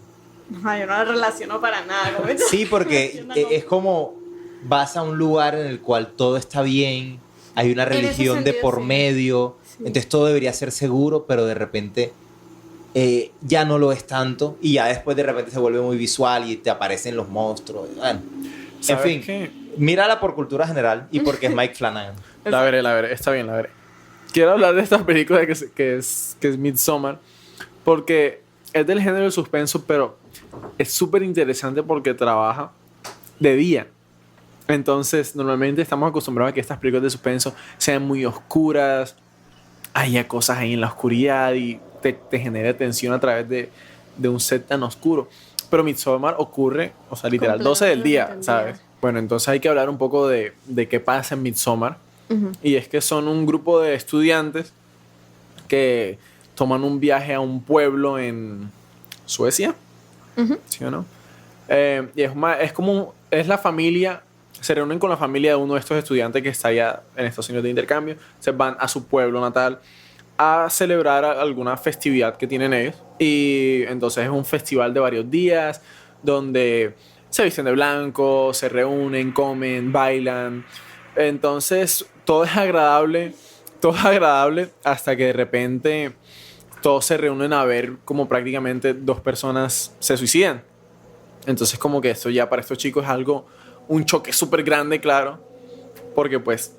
Ay, yo no la relaciono para nada. Como Sí, porque es como vas a un lugar en el cual todo está bien, hay una En ese religión de sentido, por sí. medio, Sí. entonces todo debería ser seguro, pero de repente ya no lo es tanto y ya después de repente se vuelve muy visual y te aparecen los monstruos. Bueno, en ¿Sabes fin, qué? mírala por cultura general y porque es Mike Flanagan. La veré, está bien, la veré. Quiero hablar de esta película que es Midsommar, porque es del género del suspenso, pero es súper interesante porque trabaja de día. Entonces, normalmente estamos acostumbrados a que estas películas de suspenso sean muy oscuras, haya cosas ahí en la oscuridad y te genera tensión a través de un set tan oscuro. Pero Midsommar ocurre, o sea, literal, 12 del día, Completamente ¿sabes? Bueno, entonces hay que hablar un poco de qué pasa en Midsommar. Y es que son un grupo de estudiantes que toman un viaje a un pueblo en Suecia, ¿sí o no? Y es la familia, se reúnen con la familia de uno de estos estudiantes que está allá en Estados Unidos de intercambio, se van a su pueblo natal a celebrar alguna festividad que tienen ellos. Y entonces es un festival de varios días donde se visten de blanco, se reúnen, comen, bailan. Entonces todo es agradable hasta que de repente todos se reúnen a ver como prácticamente 2 personas se suicidan. Entonces como que esto ya para estos chicos es un choque súper grande, claro, porque pues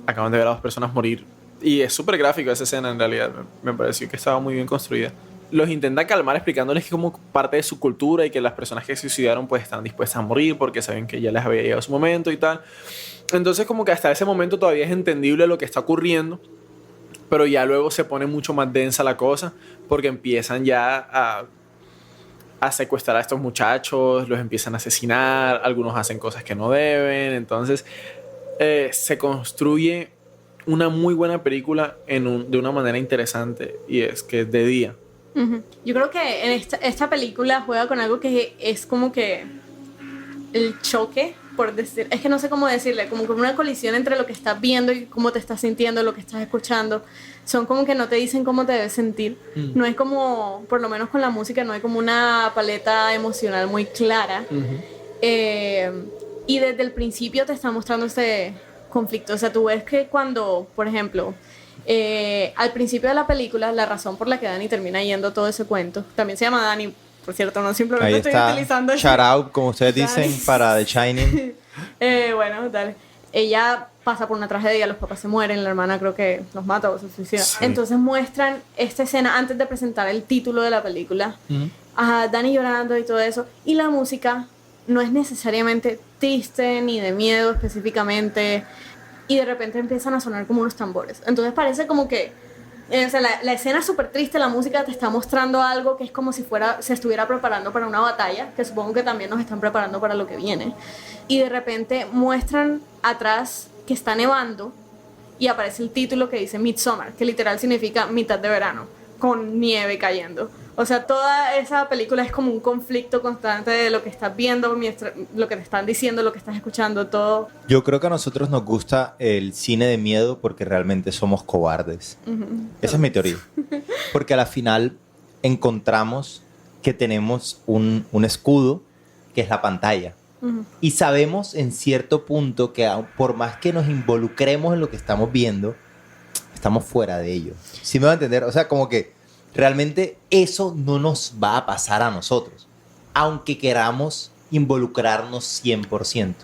acaban de ver a 2 personas morir. Y es súper gráfico esa escena en realidad, me pareció que estaba muy bien construida. Los intenta calmar explicándoles que como parte de su cultura y que las personas que se suicidaron pues están dispuestas a morir porque saben que ya les había llegado su momento y tal. Entonces como que hasta ese momento todavía es entendible lo que está ocurriendo, pero ya luego se pone mucho más densa la cosa porque empiezan ya a secuestrar a estos muchachos, los empiezan a asesinar, algunos hacen cosas que no deben. Entonces se construye una muy buena película de una manera interesante, y es que es de día. Yo creo que en esta película juega con algo que es como que el choque, por decir, es que no sé cómo decirle, como una colisión entre lo que estás viendo y cómo te estás sintiendo, lo que estás escuchando. Son como que no te dicen cómo te debes sentir. No es como, por lo menos con la música, no hay como una paleta emocional muy clara. Y desde el principio te está mostrando este conflicto. O sea, tú ves que cuando, por ejemplo, al principio de la película, la razón por la que Dani termina yendo todo ese cuento, también se llama Dani, por cierto, no simplemente ahí estoy está. utilizando Shout out, como ustedes Dani. dicen, para The Shining. Bueno, dale. Ella pasa por una tragedia, los papás se mueren, la hermana creo que los mata o se suicida. Sí. Entonces muestran esta escena antes de presentar el título de la película, a Dani llorando y todo eso, y la música no es necesariamente triste ni de miedo específicamente, y de repente empiezan a sonar como unos tambores. Entonces parece como que o sea, la escena es súper triste, la música te está mostrando algo que es como si se estuviera preparando para una batalla, que supongo que también nos están preparando para lo que viene. Y de repente muestran atrás que está nevando y aparece el título que dice Midsommar, que literal significa mitad de verano, con nieve cayendo. O sea, toda esa película es como un conflicto constante de lo que estás viendo, lo que te están diciendo, lo que estás escuchando, todo. Yo creo que a nosotros nos gusta el cine de miedo porque realmente somos cobardes. Esa es mi teoría. Porque a la final encontramos que tenemos un escudo que es la pantalla. Y sabemos en cierto punto que por más que nos involucremos en lo que estamos viendo, estamos fuera de ello. ¿Sí me va a entender? O sea, como que realmente eso no nos va a pasar a nosotros, aunque queramos involucrarnos 100%.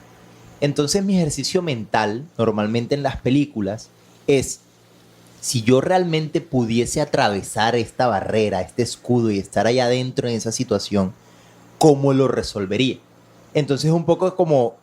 Entonces mi ejercicio mental, normalmente en las películas, es si yo realmente pudiese atravesar esta barrera, este escudo y estar allá adentro en esa situación, ¿cómo lo resolvería? Entonces un poco como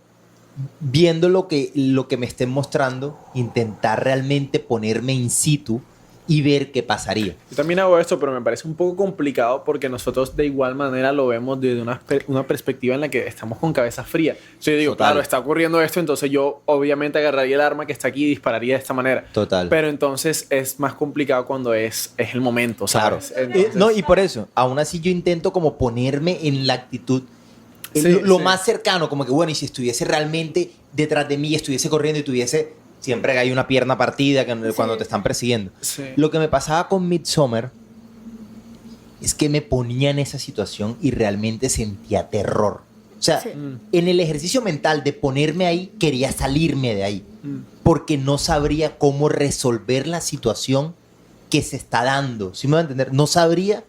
viendo lo que me estén mostrando, intentar realmente ponerme in situ y ver qué pasaría. Yo también hago esto, pero me parece un poco complicado porque nosotros de igual manera lo vemos desde una perspectiva en la que estamos con cabeza fría. Yo digo, Total. claro, está ocurriendo esto, entonces yo obviamente agarraría el arma que está aquí y dispararía de esta manera. Total. Pero entonces es más complicado cuando es el momento, ¿sabes? Claro. Entonces, No, y por eso, aún así yo intento como ponerme en la actitud Sí, lo sí. más cercano, como que bueno, y si estuviese realmente detrás de mí, estuviese corriendo y tuviese, siempre hay una pierna partida cuando te están persiguiendo. Sí. Lo que me pasaba con Midsommar es que me ponía en esa situación y realmente sentía terror. O sea, Sí. en el ejercicio mental de ponerme ahí, quería salirme de ahí, porque no sabría cómo resolver la situación que se está dando. ¿Sí me va a entender? No sabría,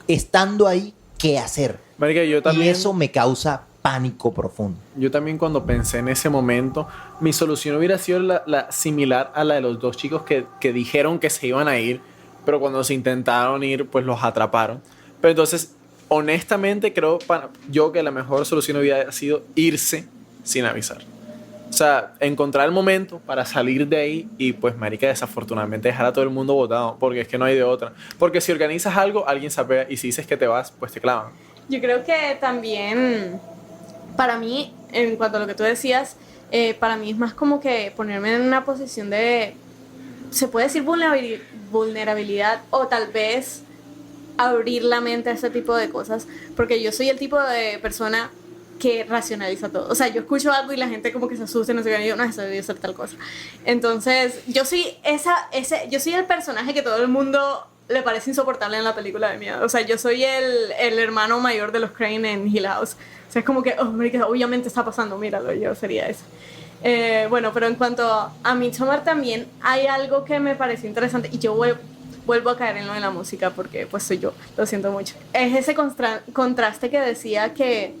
estando ahí, qué hacer. Marica, yo también, Y eso me causa pánico profundo. yo también cuando pensé en ese momento, mi solución hubiera sido la similar a la de los 2 chicos que dijeron que se iban a ir, pero cuando se intentaron ir, pues los atraparon. Pero entonces, honestamente, creo yo que la mejor solución hubiera sido irse sin avisar. O sea, encontrar el momento para salir de ahí y pues, marica, desafortunadamente dejar a todo el mundo botado, porque es que no hay de otra. Porque si organizas algo, alguien sabe, y si dices que te vas, pues te clavan. Yo creo que también, para mí, en cuanto a lo que tú decías, para mí es más como que ponerme en una posición de, se puede decir vulnerabilidad o tal vez abrir la mente a ese tipo de cosas, porque yo soy el tipo de persona que racionaliza todo. O sea, yo escucho algo y la gente como que se asusta, no sé qué, y yo, no, eso debió ser tal cosa. Entonces, yo soy yo soy el personaje que todo el mundo le parece insoportable en la película de miedo. O sea, yo soy el hermano mayor de los Crane en Hill House. O sea, es como que, oh, marica, obviamente está pasando, míralo, yo sería ese. Bueno, pero en cuanto a Midsommar también hay algo que me pareció interesante y yo vuelvo a caer en lo de la música porque pues soy yo, lo siento mucho. Es ese contraste que decía que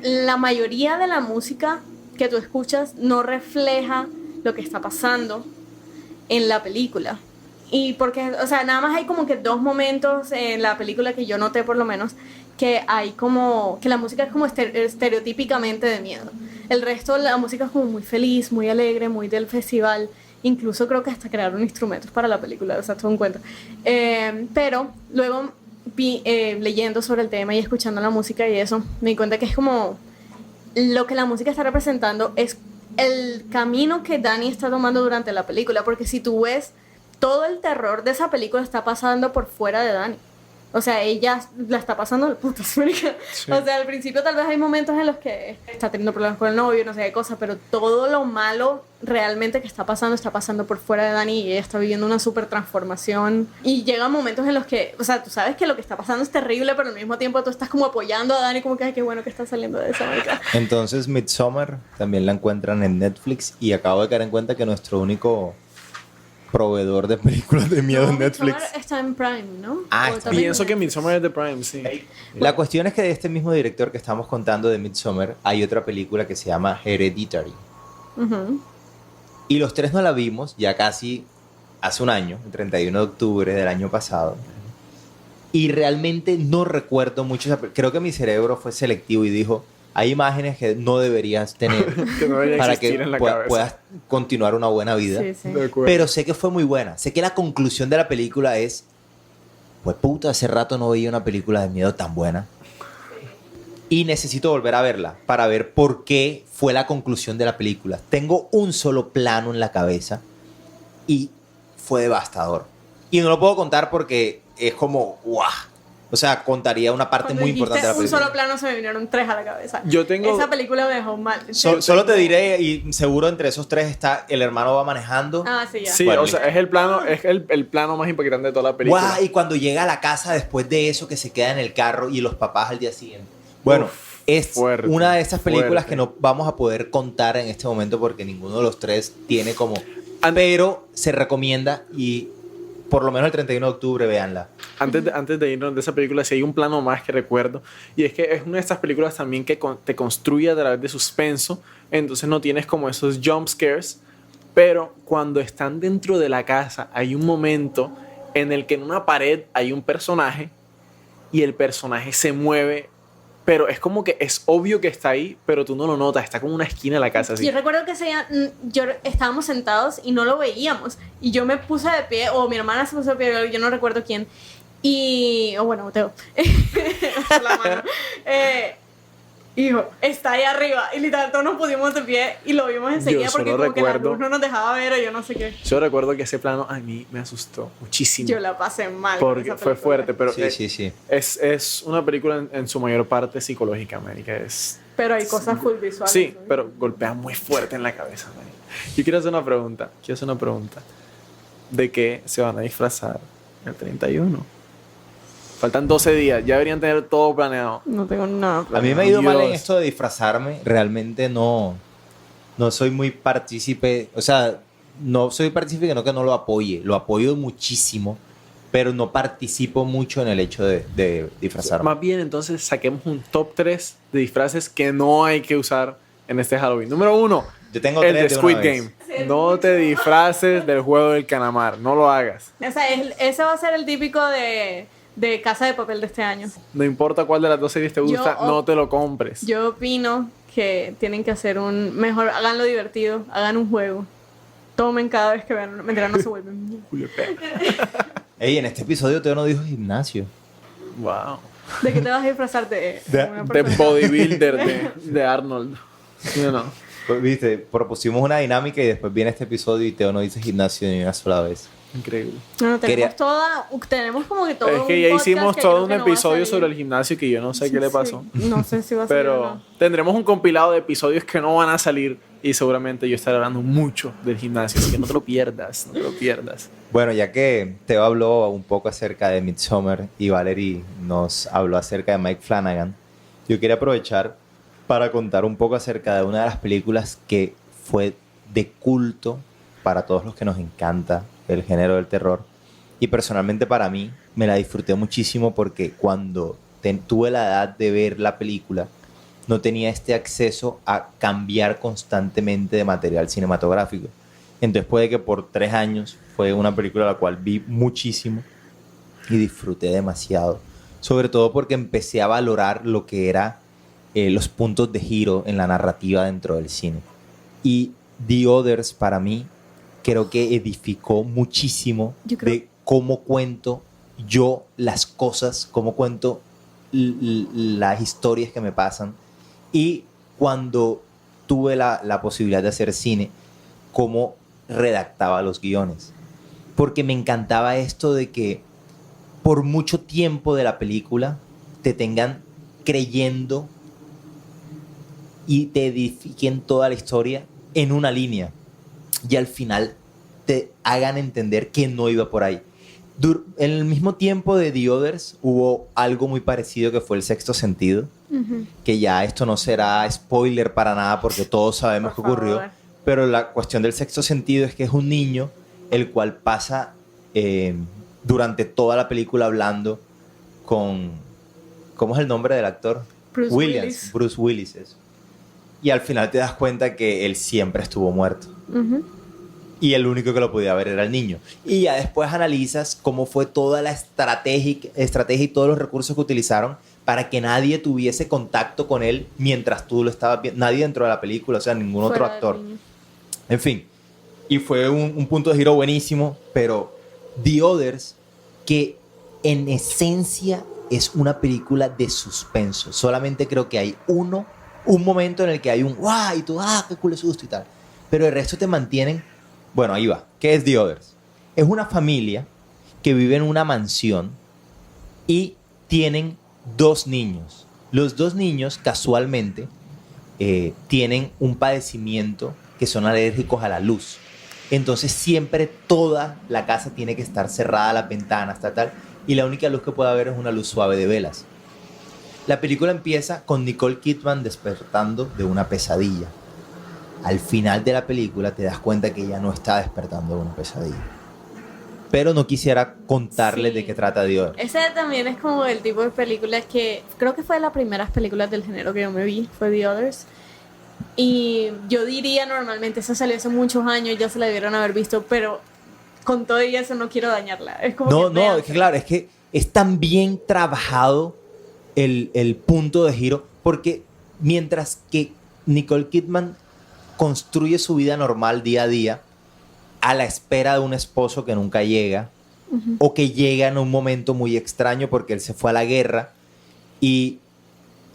la mayoría de la música que tú escuchas no refleja lo que está pasando en la película. Y porque, o sea, nada más hay como que 2 momentos en la película que yo noté por lo menos, que hay como, que la música es como estereotípicamente de miedo. El resto, la música es como muy feliz, muy alegre, muy del festival. Incluso creo que hasta crearon instrumentos para la película, o sea, todo un cuento. Pero luego leyendo sobre el tema y escuchando la música y eso, me di cuenta que es como lo que la música está representando es el camino que Dani está tomando durante la película, porque si tú ves, todo el terror de esa película está pasando por fuera de Dani. O sea, ella la está pasando de puta América. Sí. O sea, al principio tal vez hay momentos en los que está teniendo problemas con el novio, no sé qué cosa, pero todo lo malo realmente que está pasando por fuera de Dani y ella está viviendo una súper transformación. Y llegan momentos en los que, o sea, tú sabes que lo que está pasando es terrible, pero al mismo tiempo tú estás como apoyando a Dani, como que, ay, qué bueno que está saliendo de esa América. Entonces, Midsommar también la encuentran en Netflix y acabo de caer en cuenta que nuestro único proveedor de películas de miedo en Netflix está en Prime, ¿no? Pienso que Midsommar es de Prime, sí. La cuestión es que de este mismo director que estamos contando de Midsommar hay otra película que se llama Hereditary. Y los tres no la vimos ya casi hace un año, el 31 de octubre del año pasado. Y realmente no recuerdo mucho. Creo que mi cerebro fue selectivo y dijo, hay imágenes que no deberías tener que no para que puedas continuar una buena vida. Sí, sí. Pero sé que fue muy buena. Sé que la conclusión de la película es, pues puta, hace rato no veía una película de miedo tan buena. Y necesito volver a verla para ver por qué fue la conclusión de la película. Tengo un solo plano en la cabeza y fue devastador. Y no lo puedo contar porque es como, ¡guau! O sea, contaría una parte muy importante de la película. Un solo plano se me vinieron 3 a la cabeza. Esa película me dejó mal. Solo te diré, y seguro entre esos 3 está el hermano va manejando. Ah, sí, ya. Sí, o sea, es el plano más importante de toda la película. Guau, y cuando llega a la casa después de eso, que se queda en el carro y los papás al día siguiente. Bueno, es fuerte, una de esas películas que no vamos a poder contar en este momento porque ninguno de los 3 tiene como... Pero se recomienda y... por lo menos el 31 de octubre, véanla. Antes de irnos de esa película, sí hay un plano más que recuerdo. Y es que es una de estas películas también que te construye a través de suspenso. Entonces no tienes como esos jump scares. Pero cuando están dentro de la casa, hay un momento en el que en una pared hay un personaje. Y el personaje se mueve. Pero es como que es obvio que está ahí, pero tú no lo notas. Está como una esquina de la casa así. Yo recuerdo que estábamos sentados y no lo veíamos. Y yo me puse de pie, o mi hermana se puso de pie, yo no recuerdo quién. O bueno, Mateo. La mano. Hijo, está ahí arriba. Y literal, todos nos pusimos de pie y lo vimos enseguida porque como que la luz no nos dejaba ver o yo no sé qué. Yo recuerdo que ese plano a mí me asustó muchísimo. Yo la pasé mal. Porque fue fuerte, pero sí. Es una película en su mayor parte psicológica, América. Pero hay cosas full visuales. Sí, pero golpea muy fuerte en la cabeza, América. Yo quiero hacer una pregunta. ¿De qué se van a disfrazar el 31? Faltan 12 días, ya deberían tener todo planeado. No tengo nada planeado. A mí me ha ido mal en esto de disfrazarme. Realmente no soy muy partícipe. O sea, no soy partícipe que no lo apoye. Lo apoyo muchísimo, pero no participo mucho en el hecho de disfrazarme. Más bien, entonces, saquemos un top 3 de disfraces que no hay que usar en este Halloween. Número 1, yo tengo el de Squid Game. No te disfraces del juego del calamar. No lo hagas. O sea, ese va a ser el típico de Casa de Papel de este año. No importa cuál de las 2 series te gusta, no te lo compres. Yo opino que tienen que hacer mejor, háganlo divertido, hagan un juego. Tomen cada vez que vean. Mentira, no se vuelven. Ey, en este episodio Teo no dijo gimnasio. Wow. ¿De qué te vas a disfrazar? De bodybuilder de Arnold. No. Pues, viste, propusimos una dinámica y después viene este episodio y Teo no dice gimnasio ni una sola vez. Increíble. No, Quería- tenemos como que todo Es que un ya podcast hicimos que todo creo un que no va a episodio salir. sobre el gimnasio que yo no sé qué le pasó. Sí, no sé si va a salir o Pero no. tendremos un compilado de episodios que no van a salir y seguramente yo estaré hablando mucho del gimnasio, así que no te lo pierdas, no te lo pierdas. Bueno, ya que Teo habló un poco acerca de Midsommar y Valerie nos habló acerca de Mike Flanagan, yo quería aprovechar para contar un poco acerca de una de las películas que fue de culto para todos los que nos encanta el género del terror. Y personalmente para mí me la disfruté muchísimo porque cuando tuve la edad de ver la película, no tenía este acceso a cambiar constantemente de material cinematográfico. Entonces puede que por 3 años fue una película la cual vi muchísimo y disfruté demasiado. Sobre todo porque empecé a valorar lo que era los puntos de giro en la narrativa dentro del cine. Y The Others para mí creo que edificó muchísimo Yo creo- de cómo cuento yo las cosas, cómo cuento las historias que me pasan. Y cuando tuve la posibilidad de hacer cine, cómo redactaba los guiones. Porque me encantaba esto de que por mucho tiempo de la película te tengan creyendo y te edifiquen toda la historia en una línea. Y al final te hagan entender que no iba por ahí. En el mismo tiempo de The Others hubo algo muy parecido que fue El Sexto Sentido, Ujú. que ya esto no será spoiler para nada porque todos sabemos qué Por ocurrió, favor. pero la cuestión del Sexto Sentido es que es un niño el cual pasa durante toda la película hablando con... ¿Cómo es el nombre del actor? Bruce Willis. Bruce Willis, eso. Y al final te das cuenta que él siempre estuvo muerto. Ujú. Y el único que lo podía ver era el niño. Y ya después analizas cómo fue toda la estrategia y todos los recursos que utilizaron para que nadie tuviese contacto con él mientras tú lo estabas viendo. Nadie dentro de la película, o sea, ningún otro Fuera del actor. niño. En fin. Y fue un punto de giro buenísimo, pero The Others, que en esencia es una película de suspenso. Solamente creo que hay un momento en el que hay un ¡guau! Y tú, ¡ah, qué culo susto! Y tal. Pero el resto te mantienen. Bueno, ahí va. ¿Qué es The Others? Es una familia que vive en una mansión y tienen 2 niños. Los 2 niños, casualmente, tienen un padecimiento que son alérgicos a la luz. Entonces siempre toda la casa tiene que estar cerrada, las ventanas, tal, y la única luz que puede haber es una luz suave de velas. La película empieza con Nicole Kidman despertando de una pesadilla. Al final de la película te das cuenta que ella no está despertando de una pesadilla. Pero no quisiera contarles Sí. de qué trata The Others. Ese también es como el tipo de películas que creo que fue de las primeras películas del género que yo me vi, fue The Others. Y yo diría normalmente, esa salió hace muchos años, ya se la debieron haber visto, pero con todo y eso no quiero dañarla. Es como No, que no, vean. es que claro, es que es tan bien trabajado el punto de giro, porque mientras que Nicole Kidman construye su vida normal día a día, a la espera de un esposo que nunca llega, o que llega en un momento muy extraño porque él se fue a la guerra, y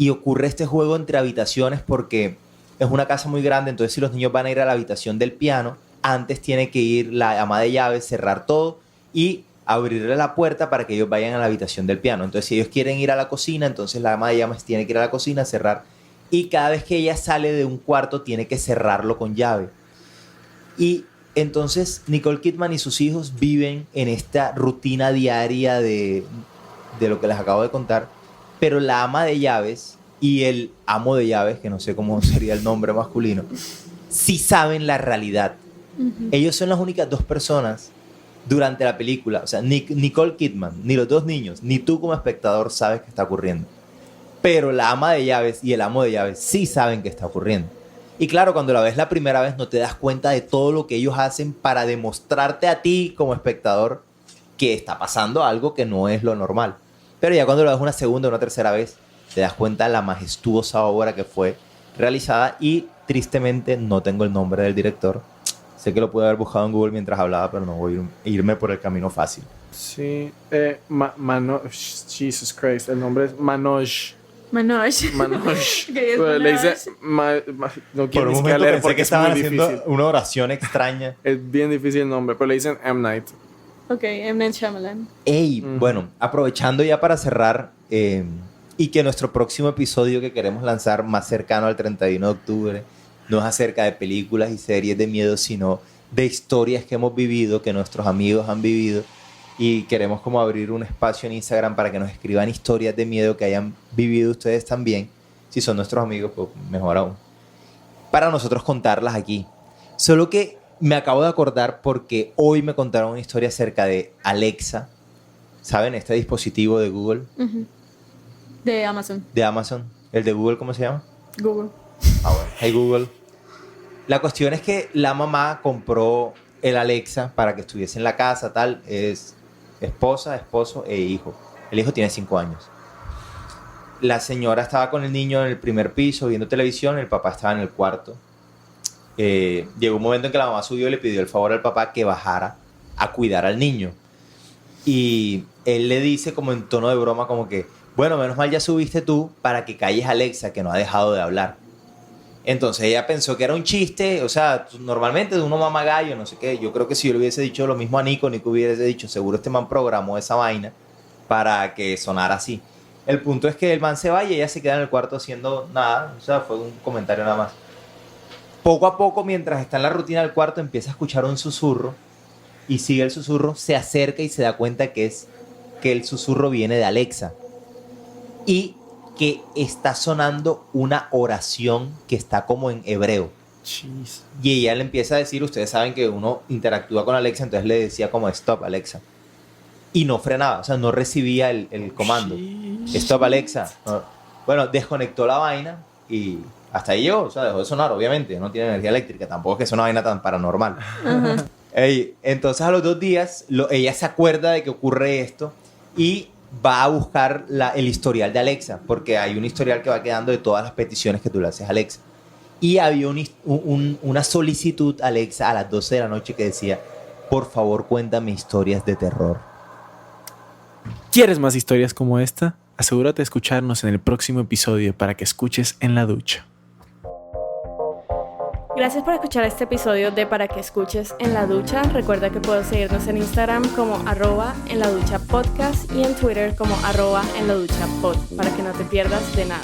ocurre este juego entre habitaciones porque es una casa muy grande, entonces si los niños van a ir a la habitación del piano, antes tiene que ir la ama de llaves, cerrar todo y abrirle la puerta para que ellos vayan a la habitación del piano. Entonces si ellos quieren ir a la cocina, entonces la ama de llaves tiene que ir a la cocina, cerrar, y cada vez que ella sale de un cuarto tiene que cerrarlo con llave. Y entonces Nicole Kidman y sus hijos viven en esta rutina diaria de lo que les acabo de contar, pero la ama de llaves y el amo de llaves, que no sé cómo sería el nombre masculino, sí saben la realidad. Ellos son las únicas 2 personas durante la película, o sea, ni Nicole Kidman, ni los 2 niños, ni tú como espectador sabes qué está ocurriendo. Pero la ama de llaves y el amo de llaves sí saben qué está ocurriendo. Y claro, cuando la ves la primera vez no te das cuenta de todo lo que ellos hacen para demostrarte a ti como espectador que está pasando algo que no es lo normal. Pero ya cuando lo ves una segunda o una tercera vez, te das cuenta de la majestuosa obra que fue realizada, y tristemente no tengo el nombre del director. Sé que lo pude haber buscado en Google mientras hablaba, pero no voy a irme por el camino fácil. Sí, Jesus Christ, el nombre es Manoj. Manoj. Que es Pero le dice... Manoj. no Por quiero un ni siquiera momento leer pensé porque que es muy estaban haciendo difícil. una oración extraña. Es bien difícil el nombre, pero le dicen M. Night. Ok, M. Night Shyamalan. Ey, bueno, aprovechando ya para cerrar y que nuestro próximo episodio que queremos lanzar más cercano al 31 de octubre no es acerca de películas y series de miedo, sino de historias que hemos vivido, que nuestros amigos han vivido, y queremos como abrir un espacio en Instagram para que nos escriban historias de miedo que hayan vivido ustedes también. Si son nuestros amigos, pues mejor aún, para nosotros contarlas aquí. Solo que me acabo de acordar porque hoy me contaron una historia acerca de Alexa. ¿Saben? Este dispositivo de Google, Ujú. De Amazon. de Amazon. ¿El de Google cómo se llama? Google. Ah, bueno. Hey Google. La cuestión es que la mamá compró el Alexa para que estuviese en la casa, tal. Es esposa, esposo e hijo. El hijo tiene 5 años. La señora estaba con el niño en el primer piso viendo televisión, el papá estaba en el cuarto. Llegó un momento en que la mamá subió y le pidió el favor al papá que bajara a cuidar al niño. Y él le dice como en tono de broma como que, bueno, menos mal ya subiste tú para que calles a Alexa, que no ha dejado de hablar. Entonces ella pensó que era un chiste, o sea, normalmente uno mama gallo, no sé qué. Yo creo que si yo le hubiese dicho lo mismo a Nico hubiese dicho, seguro este man programó esa vaina para que sonara así. El punto es que el man se va y ella se queda en el cuarto haciendo nada, o sea, fue un comentario nada más. Poco a poco, mientras está en la rutina del cuarto, empieza a escuchar un susurro y sigue el susurro, se acerca y se da cuenta que el susurro viene de Alexa y que está sonando una oración que está como en hebreo. Jeez. Y ella le empieza a decir, ustedes saben que uno interactúa con Alexa, entonces le decía como stop Alexa. Y no frenaba, o sea, no recibía el comando. Stop Alexa. No. Bueno, desconectó la vaina y hasta ahí llegó, o sea, dejó de sonar, obviamente, no tiene energía eléctrica, tampoco es que es una vaina tan paranormal. Entonces a los 2 días ella se acuerda de que ocurre esto y va a buscar el historial de Alexa, porque hay un historial que va quedando de todas las peticiones que tú le haces a Alexa. Y había una solicitud a Alexa a las 12 de la noche que decía, por favor cuéntame historias de terror. ¿Quieres más historias como esta? Asegúrate de escucharnos en el próximo episodio para que escuches en la ducha. Gracias por escuchar este episodio de Para que escuches en la ducha. Recuerda que puedes seguirnos en Instagram como @enladuchapodcast y en Twitter como @enladuchapod para que no te pierdas de nada.